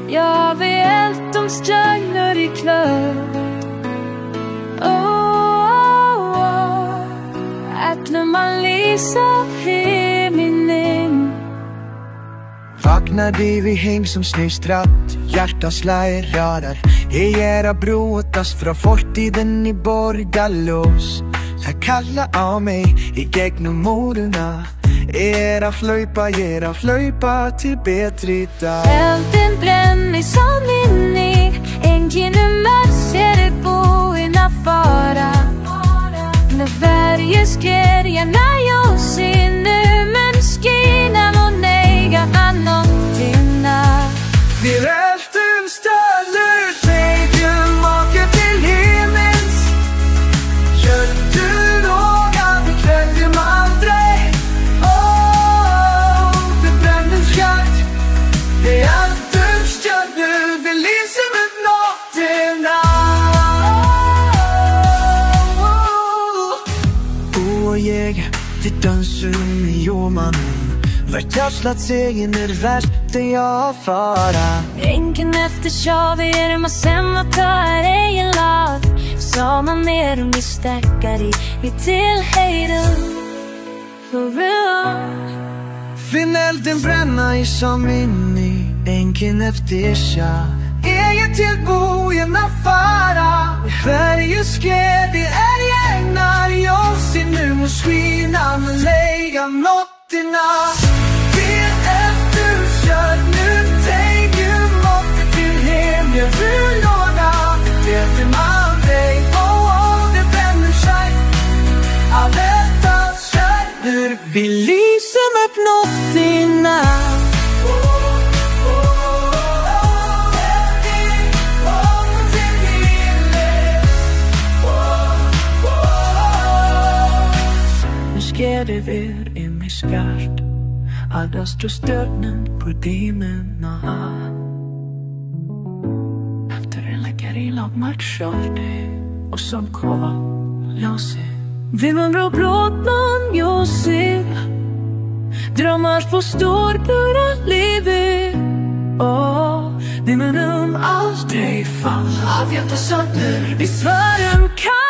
Jag vet om stjärnor i klöv. Att när man lyser himmelen. Vaknar de vid häng som snøstratt. Hjertet slår radar. Jeg gjør bråtas fra fortiden i borgalås. Jeg kaller av meg i gegnum morena. Era fløypa til bedre dag. Elden brenner som inni. Ingen ser det boina fara. När varje skred jag när jag ser nu. Men skina och nega annontina. Vi rälten ställer tecken maken till himmels. Gör du något ikväll till aldrig. Det bränner skarpt. Det är allt du stjärn nu. Vi lyser med nåtterna. Och jag, det dansar med jordmannen. Vart jag slatt sig när det värsta jag fara. Enken efter tjaver man sen att ta egen lag. Sa man ner och misstäckar i till hejden. For real. Finn elden bränna i som inni. Enken efter tja. Egen till bojarna fara. Varje skred det är gärna. Jag ser nu mot skina med lägga nåtterna. Nu tänker måtte till hem. Jag vill låna. Det är man dig. Det bränner sig. Alla kär. Nu vill lysa upp nåtterna. Nu ska det vara i mig skarpt. Alla står störnen på dimmerna. Efter en lägger i lag matchar och som kvar låser. Vill man bra bråtman jag ser. Drömmar får stora livet. Det men allt dig fall. Av hjärta sönder. Vi svaren kan.